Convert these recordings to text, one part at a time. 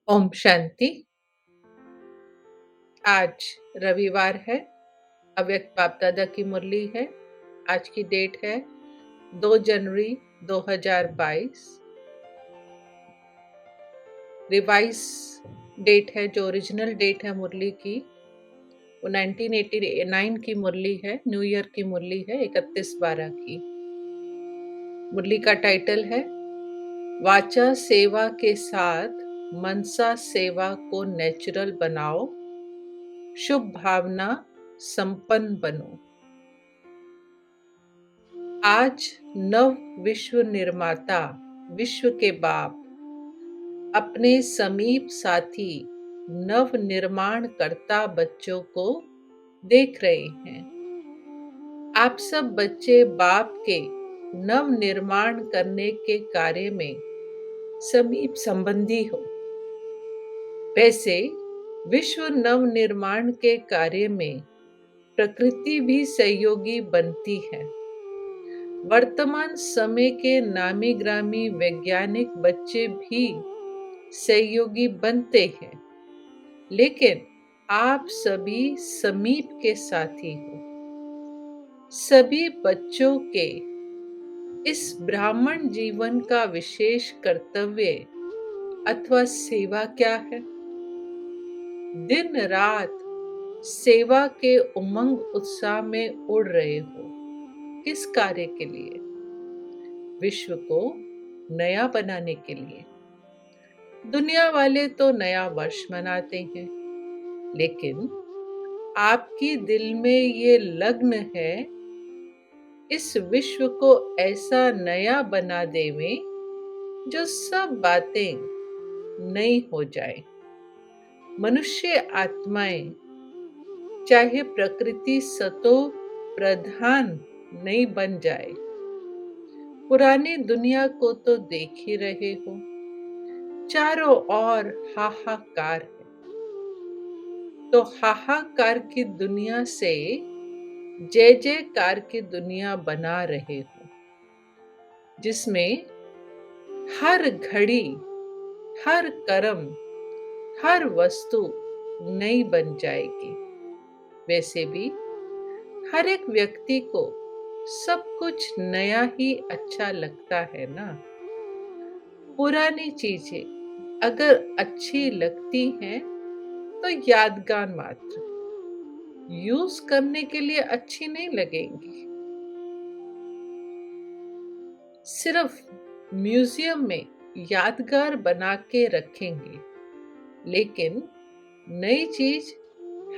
ओम शांति। आज रविवार है। अव्यक्त बाप दादा की मुरली है। आज की डेट है 2 जनवरी 2022। रिवाइज डेट है, जो ओरिजिनल डेट है मुरली की, वो 1989 की मुरली है। न्यू ईयर की मुरली है, 31/12 की। मुरली का टाइटल है वाचा सेवा के साथ मनसा सेवा को नेचुरल बनाओ, शुभ भावना संपन्न बनो। आज नव विश्व निर्माता, विश्व के बाप अपने समीप साथी नव निर्माण करता बच्चों को देख रहे हैं। आप सब बच्चे बाप के नव निर्माण करने के कार्य में समीप संबंधी हो। वैसे विश्व नव निर्माण के कार्य में प्रकृति भी सहयोगी बनती है। वर्तमान समय के नामी ग्रामी वैज्ञानिक बच्चे भी सहयोगी बनते हैं, लेकिन आप सभी समीप के साथी हो। सभी बच्चों के इस ब्राह्मण जीवन का विशेष कर्तव्य अथवा सेवा क्या है? दिन रात सेवा के उमंग उत्साह में उड़ रहे हो। किस कार्य के लिए? विश्व को नया बनाने के लिए। दुनिया वाले तो नया वर्ष मनाते हैं, लेकिन आपकी दिल में ये लग्न है इस विश्व को ऐसा नया बना देवें जो सब बातें नई हो जाए। मनुष्य आत्माएं चाहे प्रकृति सतो प्रधान नहीं बन जाए। पुरानी दुनिया को तो देख ही रहे हो, चारों ओर हाहाकार है। तो हाहाकार की दुनिया से जय जयकार की दुनिया बना रहे हो, जिसमें हर घड़ी, हर कर्म, हर वस्तु नई बन जाएगी। वैसे भी हर एक व्यक्ति को सब कुछ नया ही अच्छा लगता है ना। पुरानी चीजें अगर अच्छी लगती हैं तो यादगार मात्र, यूज करने के लिए अच्छी नहीं लगेंगी। सिर्फ म्यूजियम में यादगार बना के रखेंगे, लेकिन नई चीज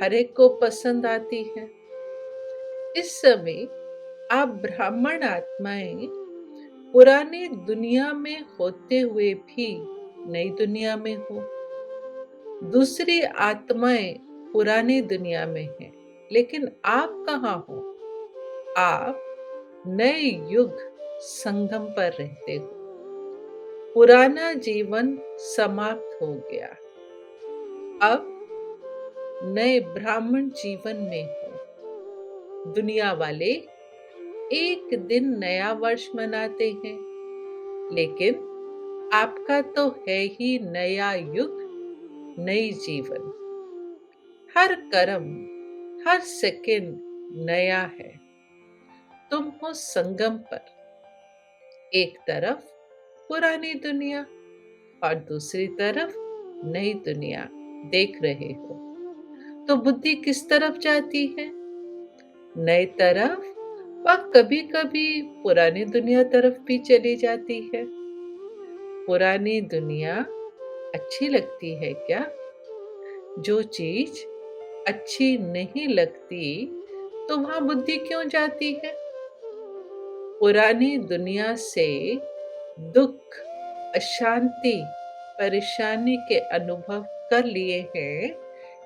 हर एक को पसंद आती है। इस समय आप ब्राह्मण आत्माएं पुरानी दुनिया में होते हुए भी नई दुनिया में हो। दूसरी आत्माएं पुरानी दुनिया में हैं, लेकिन आप कहाँ हो? आप नए युग संगम पर रहते हो। पुराना जीवन समाप्त हो गया, अब नए ब्राह्मण जीवन में हो। दुनिया वाले एक दिन नया वर्ष मनाते हैं, लेकिन आपका तो है ही नया युग, नई जीवन। हर कर्म, हर सेकंड नया है। तुम हो संगम पर, एक तरफ पुरानी दुनिया और दूसरी तरफ नई दुनिया देख रहे हो। तो बुद्धि किस तरफ जाती है? नई तरफ, और कभी कभी पुरानी दुनिया तरफ भी चली जाती है। पुरानी दुनिया अच्छी लगती है क्या? जो चीज अच्छी नहीं लगती तो वहां बुद्धि क्यों जाती है? पुरानी दुनिया से दुख, अशांति, परेशानी के अनुभव कर लिए हैं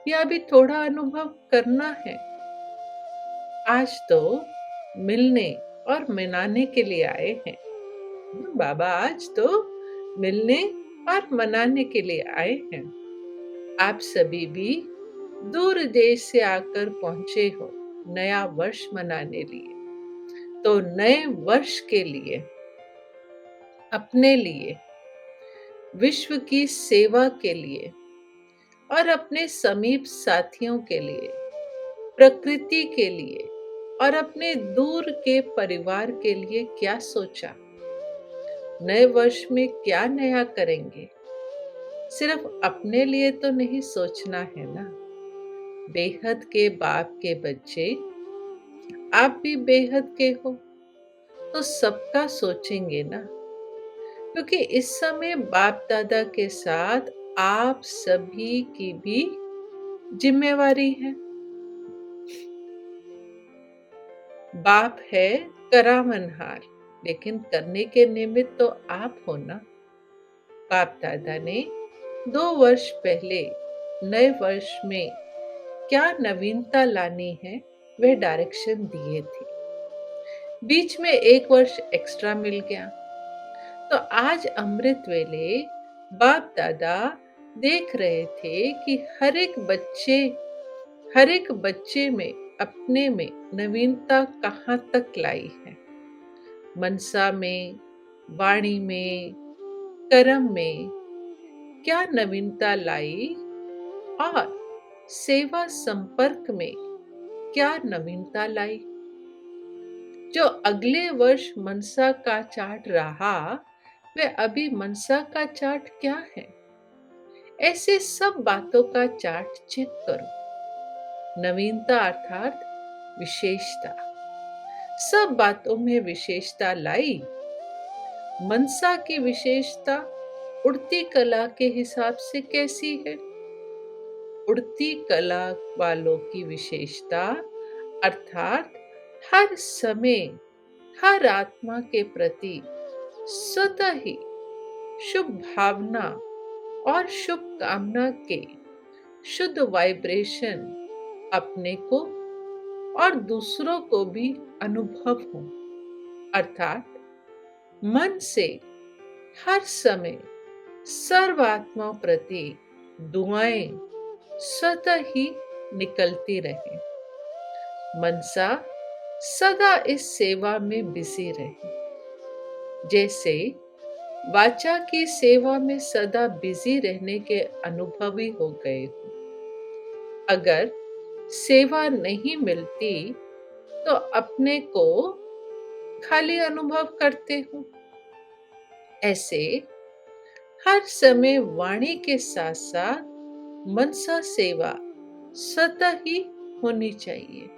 या अभी थोड़ा अनुभव करना है? आज तो मिलने और मनाने के लिए आए हैं। बाबा आज तो मिलने और मनाने के लिए आए हैं। आप सभी भी दूर देश से आकर पहुंचे हो नया वर्ष मनाने लिए। तो नए वर्ष के लिए, अपने लिए विश्व की सेवा के लिए और अपने समीप साथियों के लिए, प्रकृति के लिए और अपने दूर के परिवार के लिए क्या सोचा? नए वर्ष में क्या नया करेंगे? सिर्फ अपने लिए तो नहीं सोचना है ना। बेहद के बाप के बच्चे, आप भी बेहद के हो, तो सबका सोचेंगे ना। क्योंकि इस समय बाप दादा के साथ आप सभी की भी जिम्मेवारी है। बाप है करामनहार, लेकिन करने के निमित्त तो आप हो ना। बाप दादा ने 2 वर्ष पहले नए वर्ष में क्या नवीनता लानी है वह डायरेक्शन दिए थे। बीच में 1 वर्ष एक्स्ट्रा मिल गया, तो आज अमृत वेले बाप दादा देख रहे थे कि हर एक बच्चे में अपने में नवीनता कहाँ तक लाई है। मनसा में, वाणी में, कर्म में क्या नवीनता लाई और सेवा संपर्क में क्या नवीनता लाई। जो अगले वर्ष मनसा का चार्ट रहा, वह अभी मनसा का चार्ट क्या है? ऐसे सब बातों का चार्ट चेक करो। नवीनता अर्थात विशेषता, सब बातों में विशेषता लाई। मनसा की विशेषता उड़ती कला के हिसाब से कैसी है? उड़ती कला वालों की विशेषता अर्थात हर समय हर आत्मा के प्रति स्वतः ही शुभ भावना और शुभ कामना के शुद्ध वाइब्रेशन अपने को और दूसरों को भी अनुभव हो, अर्थात मन से हर समय सर्व आत्माओं प्रति दुआएं स्वतः ही निकलती रहे। मनसा सदा इस सेवा में बिजी रहे। जैसे वाचा की सेवा में सदा बिजी रहने के अनुभवी हो गए हो। अगर सेवा नहीं मिलती तो अपने को खाली अनुभव करते हो। ऐसे हर समय वाणी के साथ साथ मनसा सेवा स्वतः ही होनी चाहिए।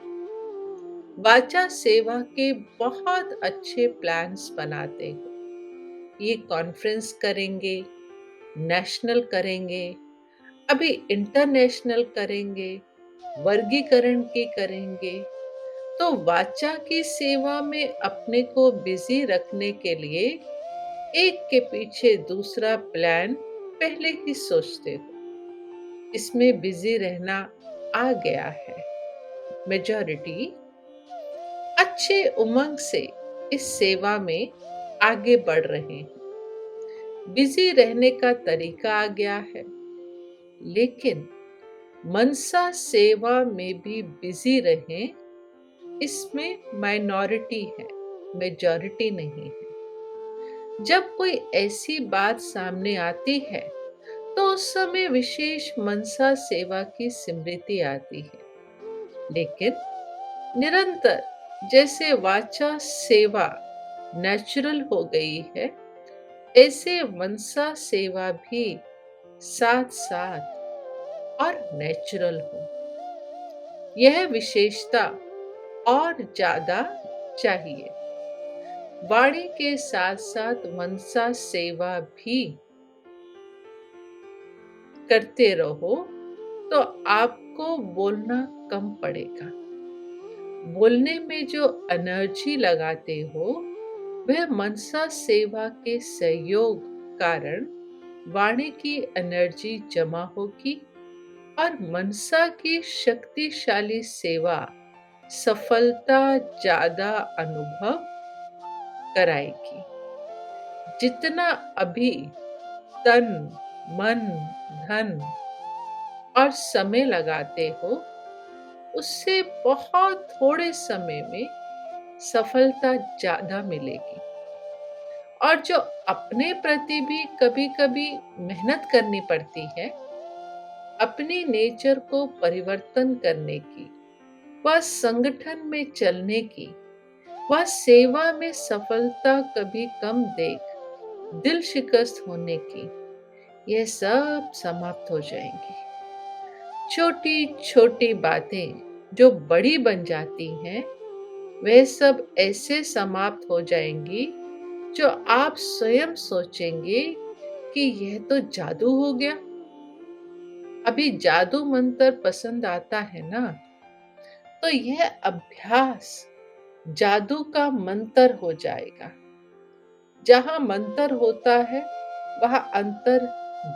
वाचा सेवा के बहुत अच्छे प्लान्स बनाते हो। ये कॉन्फ्रेंस करेंगे, नेशनल करेंगे, अभी इंटरनेशनल करेंगे, वर्गीकरण की करेंगे। तो वाचा की सेवा में अपने को बिजी रखने के लिए एक के पीछे दूसरा प्लान पहले ही सोचते हो। इसमें बिजी रहना आ गया है। मेजॉरिटी अच्छे उमंग से इस सेवा में आगे बढ़ रहे हैं। बिजी रहने का तरीका आ गया है, लेकिन मनसा सेवा में भी बिजी रहें, इसमें माइनॉरिटी है, मेजॉरिटी नहीं है। जब कोई ऐसी बात सामने आती है तो उस समय विशेष मनसा सेवा की स्मृति आती है, लेकिन निरंतर जैसे वाचा सेवा नेचुरल हो गई है, ऐसे मनसा सेवा भी साथ साथ और नेचुरल हो। यह विशेषता और ज्यादा चाहिए। वाणी के साथ साथ मनसा सेवा भी करते रहो तो आपको बोलना कम पड़ेगा। बोलने में जो एनर्जी लगाते हो वह मनसा सेवा के सहयोग कारण वाणी की एनर्जी जमा होगी और मनसा की शक्तिशाली सेवा सफलता ज्यादा अनुभव कराएगी। जितना अभी तन, मन, धन और समय लगाते हो, उससे बहुत थोड़े समय में सफलता ज्यादा मिलेगी और जो अपने प्रति भी कभी-कभी मेहनत करनी पड़ती है, अपनी नेचर को परिवर्तन करने की, वह संगठन में चलने की, वह सेवा में सफलता कभी कम देख दिल शिकस्त होने की, यह सब समाप्त हो जाएंगी। छोटी छोटी बातें जो बड़ी बन जाती हैं, वे सब ऐसे समाप्त हो जाएंगी जो आप स्वयं सोचेंगे कि यह तो जादू हो गया। अभी जादू मंत्र पसंद आता है ना, तो यह अभ्यास जादू का मंत्र हो जाएगा। जहां मंत्र होता है वहां अंतर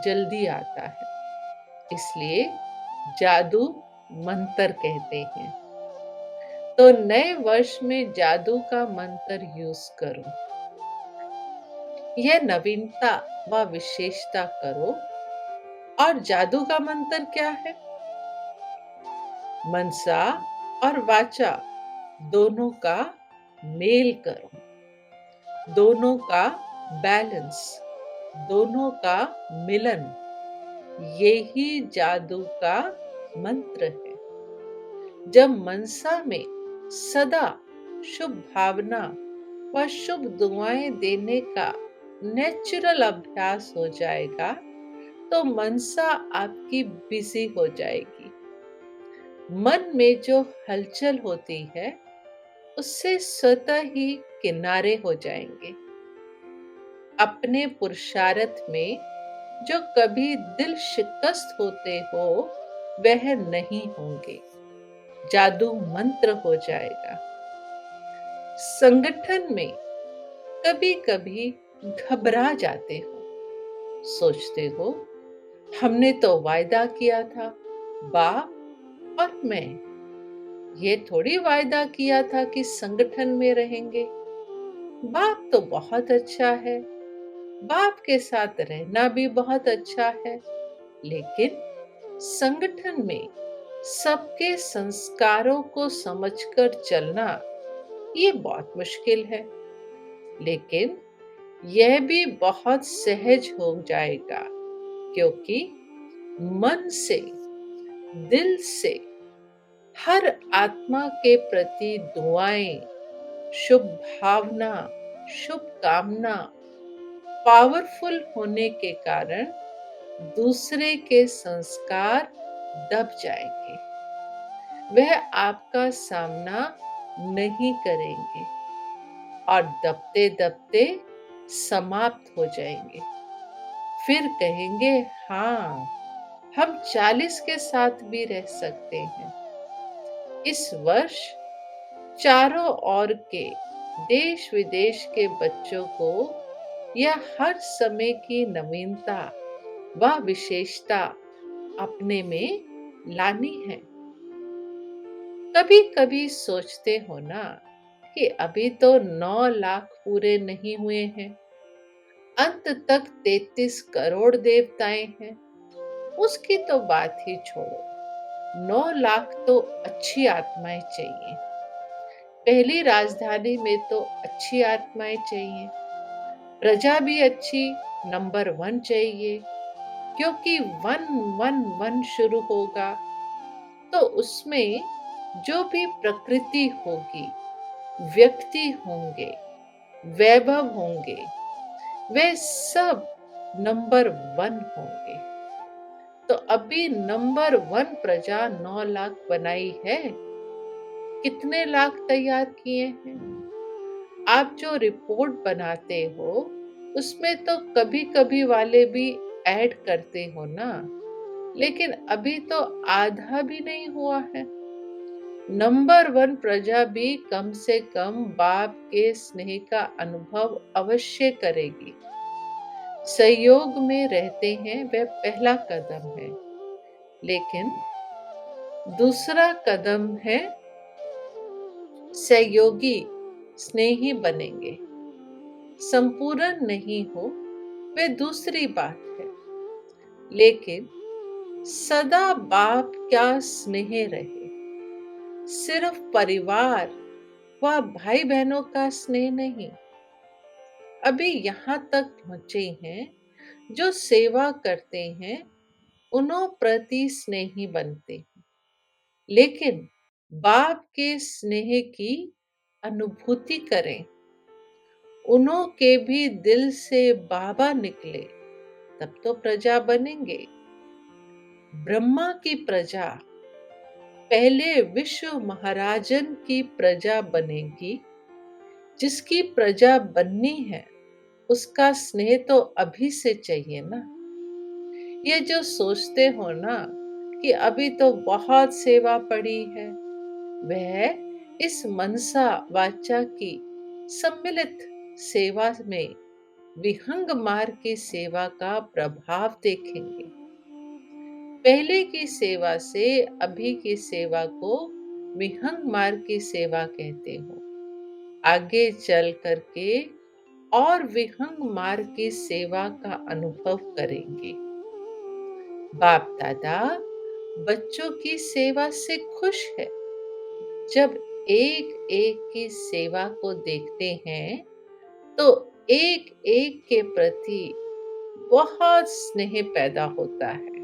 जल्दी आता है, इसलिए जादू मंत्र कहते हैं। तो नए वर्ष में जादू का मंत्र यूज करो। यह नवीनता व विशेषता करो। और जादू का मंत्र क्या है? मनसा और वाचा दोनों का मेल करो, दोनों का बैलेंस, दोनों का मिलन, यही जादू का मंत्र है। जब मनसा में सदा शुभ भावना व शुभ दुआएं देने का नेचुरल अभ्यास हो जाएगा, तो मनसा आपकी बिजी हो जाएगी। मन में जो हलचल होती है उससे स्वतः ही किनारे हो जाएंगे। अपने पुरुषार्थ में जो कभी दिल शिकस्त होते हो वह नहीं होंगे, जादू मंत्र हो जाएगा। संगठन में कभी कभी घबरा जाते हो, सोचते हो हमने तो वायदा किया था, बाप और मैं ये थोड़ी वायदा किया था कि संगठन में रहेंगे। बाप तो बहुत अच्छा है, बाप के साथ रहना भी बहुत अच्छा है, लेकिन संगठन में सबके संस्कारों को समझकर चलना ये बहुत मुश्किल है। लेकिन यह भी बहुत सहज हो जाएगा, क्योंकि मन से, दिल से हर आत्मा के प्रति दुआएं, शुभ भावना, शुभ कामना पावरफुल होने के कारण दूसरे के संस्कार दब जाएंगे। वह आपका सामना नहीं करेंगे और दबते दबते समाप्त हो जाएंगे। फिर कहेंगे हाँ, हम 40 के साथ भी रह सकते हैं। इस वर्ष चारों ओर के देश विदेश के बच्चों को यह हर समय की नवीनता व विशेषता अपने में लानी है। कभी कभी सोचते हो ना कि अभी तो 9 लाख पूरे नहीं हुए हैं, अंत तक 33 करोड़ देवताएं हैं। उसकी तो बात ही छोड़ो, 9 लाख तो अच्छी आत्माएं चाहिए। पहली राजधानी में तो अच्छी आत्माएं चाहिए, प्रजा भी अच्छी नंबर 1 चाहिए, क्योंकि 111 शुरू होगा तो उसमें जो भी प्रकृति होगी, व्यक्ति होंगे, वैभव होंगे, वे सब नंबर 1 होंगे। तो अभी नंबर 1 प्रजा 9 लाख बनाई है, कितने लाख तैयार किए हैं? आप जो रिपोर्ट बनाते हो उसमें तो कभी कभी वाले भी ऐड करते हो ना, लेकिन अभी तो आधा भी नहीं हुआ है। नंबर 1 प्रजा भी कम से कम बाप के स्नेह का अनुभव अवश्य करेगी। सहयोग में रहते हैं वह पहला कदम है, लेकिन दूसरा कदम है सहयोगी स्नेही बनेंगे। संपूर्ण नहीं हो वे दूसरी बात है, लेकिन सदा बाप क्या स्नेह रहे। सिर्फ परिवार व भाई बहनों का स्नेह नहीं, अभी यहाँ तक पहुँचे हैं, जो सेवा करते हैं उन्हों प्रति स्नेही बनते हैं, लेकिन बाप के स्नेह की अनुभूति करें। उन्हों के भी दिल से बाबा निकले, तब तो प्रजा बनेंगे। ब्रह्मा की प्रजा पहले विश्व महाराजन की प्रजा बनेगी। जिसकी प्रजा बननी है उसका स्नेह तो अभी से चाहिए ना। ये जो सोचते हो ना कि अभी तो बहुत सेवा पड़ी है, वह इस मनसा वाचा की सम्मिलित सेवा में विहंग मार्ग की सेवा का प्रभाव देखेंगे। पहले की सेवा से अभी की सेवा को विहंग मार्ग की सेवा कहते हो। आगे चल करके और विहंग मार्ग की सेवा का अनुभव करेंगे। बाप दादा बच्चों की सेवा से खुश है। जब एक एक की सेवा को देखते हैं तो एक एक के प्रति बहुत स्नेह पैदा होता है।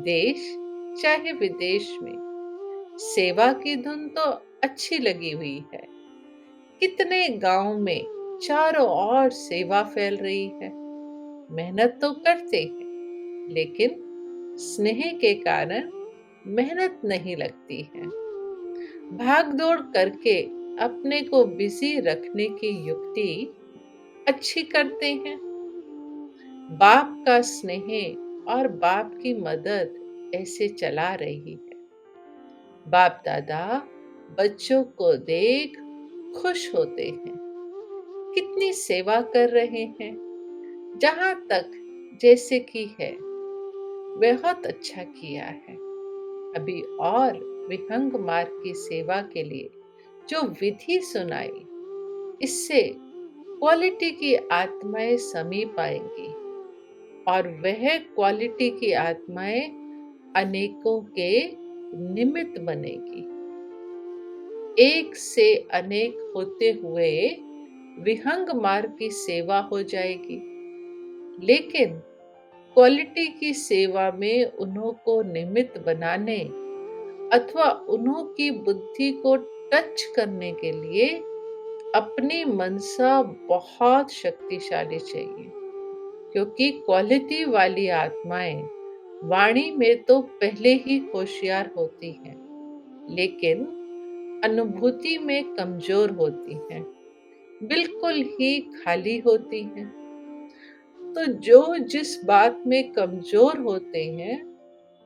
देश चाहे विदेश में सेवा की धुन तो अच्छी लगी हुई है। कितने गांव में चारों ओर सेवा फैल रही है। मेहनत तो करते हैं, लेकिन स्नेह के कारण मेहनत नहीं लगती है। भाग दौड़ करके अपने को बिजी रखने की युक्ति अच्छी करते हैं। बाप का स्नेह और बाप की मदद ऐसे चला रही है। बाप दादा बच्चों को देख खुश होते हैं। कितनी सेवा कर रहे हैं। जहां तक जैसे की है बहुत अच्छा किया है। अभी और विहंग मार्ग की सेवा के लिए जो विधि सुनाई, इससे क्वालिटी की आत्माएं समीप आएंगी और वह क्वालिटी की आत्माएं अनेकों के निमित्त बनेगी। एक से अनेक होते हुए विहंग मार्ग की सेवा हो जाएगी, लेकिन क्वालिटी की सेवा में उन्हों को निमित्त बनाने अथवा उन्हों की बुद्धि को टच करने के लिए अपनी मनसा बहुत शक्तिशाली चाहिए। क्योंकि क्वालिटी वाली आत्माएं वाणी में तो पहले ही होशियार होती हैं, लेकिन अनुभूति में कमजोर होती हैं, बिल्कुल ही खाली होती हैं। तो जो जिस बात में कमजोर होते हैं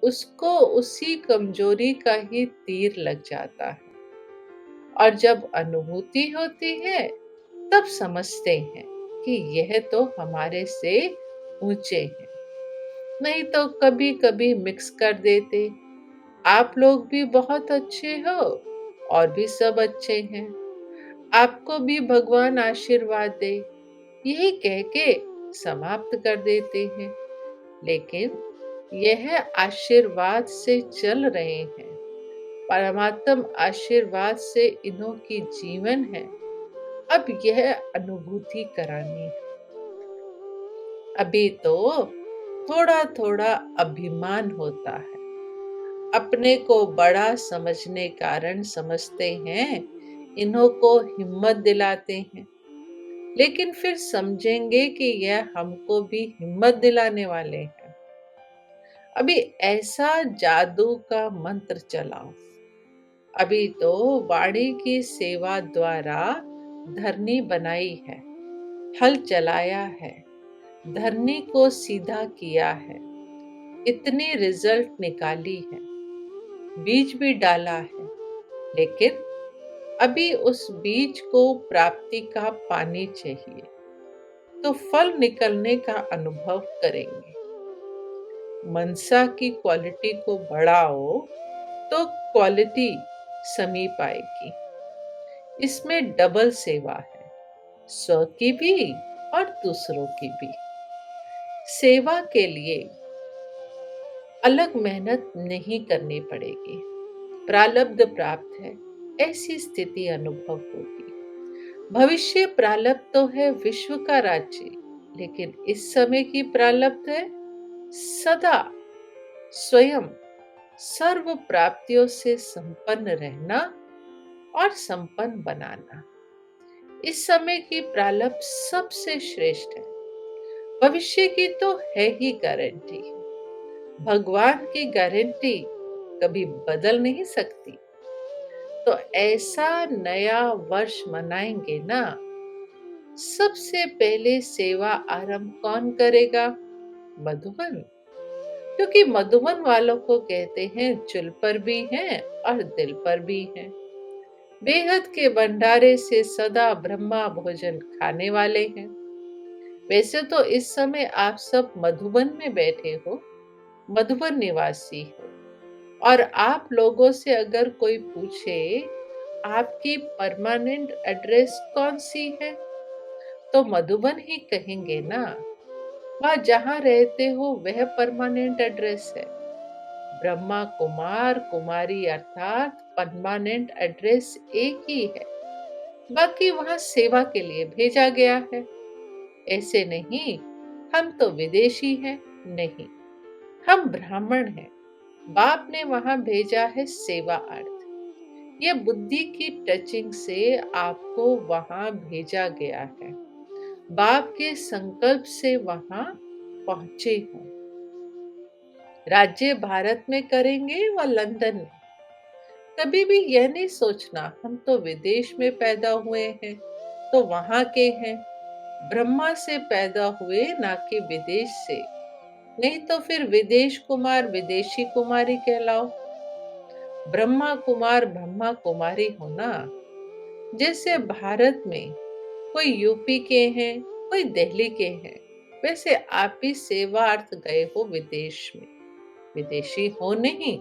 उसको उसी कमजोरी का ही तीर लग जाता है, और जब अनुभूति होती है तब समझते हैं कि यह तो हमारे से ऊंचे हैं। नहीं तो कभी कभी मिक्स कर देते, आप लोग भी बहुत अच्छे हो और भी सब अच्छे हैं, आपको भी भगवान आशीर्वाद दे, यही कह के समाप्त कर देते हैं। लेकिन यह आशीर्वाद से चल रहे हैं, परमात्म आशीर्वाद से इन्हों की जीवन है। अब यह अनुभूति करानी है। अभी तो थोड़ा थोड़ा अभिमान होता है, अपने को बड़ा समझने कारण समझते हैं, इन्हों को हिम्मत दिलाते हैं, लेकिन फिर समझेंगे कि यह हमको भी हिम्मत दिलाने वाले हैं। अभी ऐसा जादू का मंत्र चलाओ। अभी तो वाणी की सेवा द्वारा धरनी बनाई है, हल चलाया है, धरनी को सीधा किया है, इतनी रिजल्ट निकाली है, बीज भी डाला है, लेकिन अभी उस बीज को प्राप्ति का पानी चाहिए, तो फल निकलने का अनुभव करेंगे। मनसा की क्वालिटी को बढ़ाओ तो क्वालिटी समीप आएगी। इसमें डबल सेवा है, स्व की भी और दूसरों की भी। सेवा के लिए अलग मेहनत नहीं करनी पड़ेगी, प्रारब्ध प्राप्त है ऐसी स्थिति अनुभव होगी। भविष्य प्रारब्ध तो है विश्व का राज्य, लेकिन इस समय की प्रारब्ध है सदा स्वयं सर्व प्राप्तियों से संपन्न रहना और संपन्न बनाना। इस समय की प्रारब्ध सबसे श्रेष्ठ है। भविष्य की तो है ही गारंटी। भगवान की गारंटी कभी बदल नहीं सकती। तो ऐसा नया वर्ष मनाएंगे ना। सबसे पहले सेवा आरंभ कौन करेगा? मधुबन, क्योंकि मधुबन वालों को कहते हैं चुल पर भी हैं और दिल पर भी हैं। बेहद के भंडारे से सदा ब्रह्मा भोजन खाने वाले हैं। वैसे तो इस समय आप सब मधुबन में बैठे हो, मधुबन निवासी हो, और आप लोगों से अगर कोई पूछे आपकी परमानेंट एड्रेस कौन सी है, तो मधुबन ही कहेंगे ना। वह जहाँ रहते हो वह परमानेंट एड्रेस है। ब्रह्मा कुमार कुमारी अर्थात परमानेंट एड्रेस एक ही है। बाकी वहां सेवा के लिए भेजा गया है। ऐसे नहीं हम तो विदेशी हैं, नहीं, हम ब्राह्मण हैं। बाप ने वहां भेजा है सेवा अर्थ। ये बुद्धि की टचिंग से आपको वहां भेजा गया है। बाप के संकल्प से वहां पहुंचे हो। राज्य भारत में करेंगे व लंदन में। कभी भी यह नहीं सोचना हम तो विदेश में पैदा हुए हैं तो वहां के हैं। ब्रह्मा से पैदा हुए ना कि विदेश से। नहीं तो फिर विदेश कुमार विदेशी कुमारी कहलाओ। ब्रह्मा कुमार ब्रह्मा कुमारी हो ना। जैसे भारत में कोई यूपी के हैं, कोई दिल्ली के हैं, वैसे आप भी सेवार्थ गए हो विदेश में। विदेशी हो नहीं।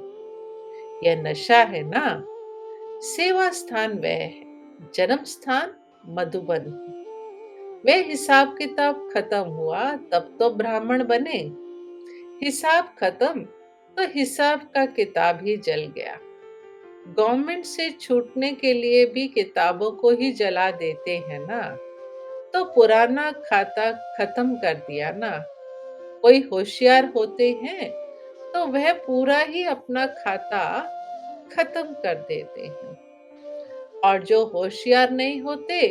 यह नशा है ना। सेवा स्थान वह है, जन्म स्थान मधुबन। वह हिसाब किताब खत्म हुआ तब तो ब्राह्मण बने। हिसाब खत्म तो हिसाब का किताब ही जल गया। गवर्नमेंट से छूटने के लिए भी किताबों को ही जला देते हैं ना। तो पुराना खाता खत्म कर दिया ना। कोई होशियार होते हैं तो वह पूरा ही अपना खाता खत्म कर देते हैं। और जो होशियार नहीं होते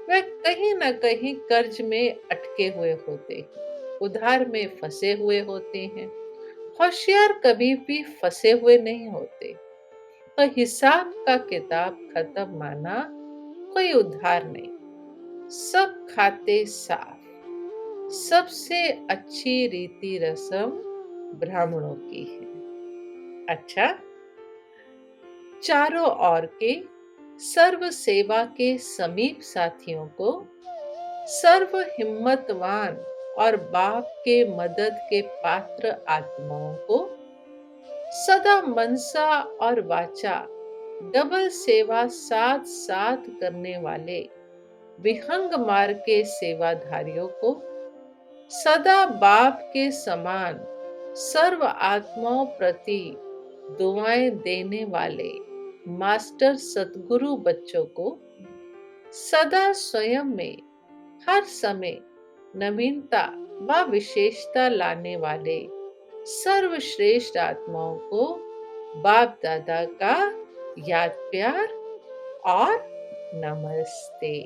वह कहीं ना कहीं कर्ज में अटके हुए होते हैं, उधार में फंसे हुए होते हैं। होशियार कभी भी फंसे हुए नहीं होते। तो हिसाब का किताब खत्म माना, कोई उधार नहीं, सब खाते साफ। सबसे अच्छी रीति रस्म ब्राह्मणों की है। अच्छा, चारों ओर के सर्व सेवा के समीप साथियों को, सर्व हिम्मतवान और बाप के मदद के पात्र आत्माओं को, सदा मनसा और वाचा डबल सेवा साथ साथ करने वाले विहंग मार्ग के सेवाधारियों को, सदा बाप के समान सर्व आत्माओं प्रति दुआएं देने वाले मास्टर सतगुरु बच्चों को, सदा स्वयं में हर समय नवीनता व विशेषता लाने वाले सर्वश्रेष्ठ आत्माओं को बाप दादा का याद प्यार और नमस्ते।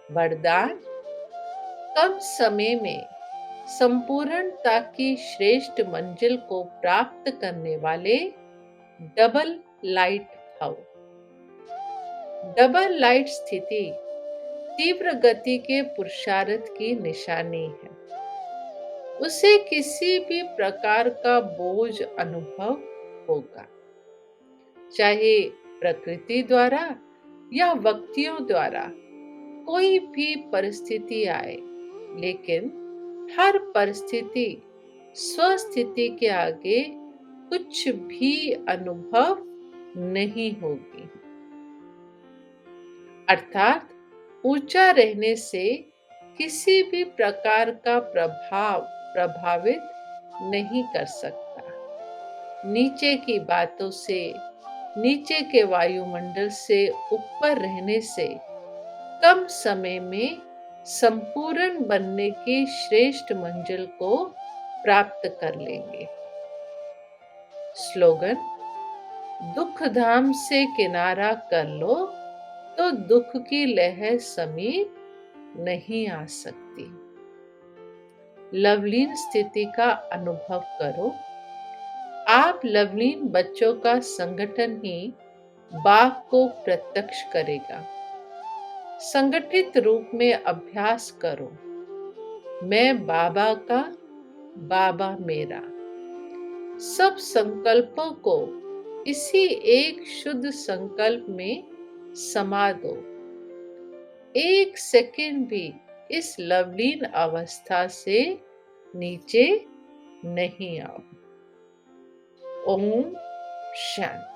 वरदान: कम समय में संपूर्णता की श्रेष्ठ मंजिल को प्राप्त करने वाले डबल लाइट भव। डबल लाइट स्थिति तीव्र गति के पुरुषार्थ की निशानी है। उसे किसी भी प्रकार का बोझ अनुभव होगा, चाहे प्रकृति द्वारा या व्यक्तियों द्वारा कोई भी परिस्थिति आए, लेकिन हर परिस्थिति स्वस्थिति के आगे कुछ भी अनुभव नहीं होगी। अर्थात ऊंचा रहने से किसी भी प्रकार का प्रभाव प्रभावित नहीं कर सकता। नीचे की बातों से, नीचे के वायुमंडल से ऊपर रहने से कम समय में संपूर्ण बनने की श्रेष्ठ मंजिल को प्राप्त कर लेंगे। स्लोगन: दुख धाम से किनारा कर लो तो दुख की लहर समीप नहीं आ सकती। लवलीन स्थिति का अनुभव करो। आप लवलीन बच्चों का संगठन ही बाघ को प्रत्यक्ष करेगा। संगठित रूप में अभ्यास करो। मैं बाबा का, बाबा मेरा। सब संकल्पों को इसी एक शुद्ध संकल्प में समा दो। एक सेकंड भी इस लवलीन अवस्था से नीचे नहीं आओ। ओम शांति।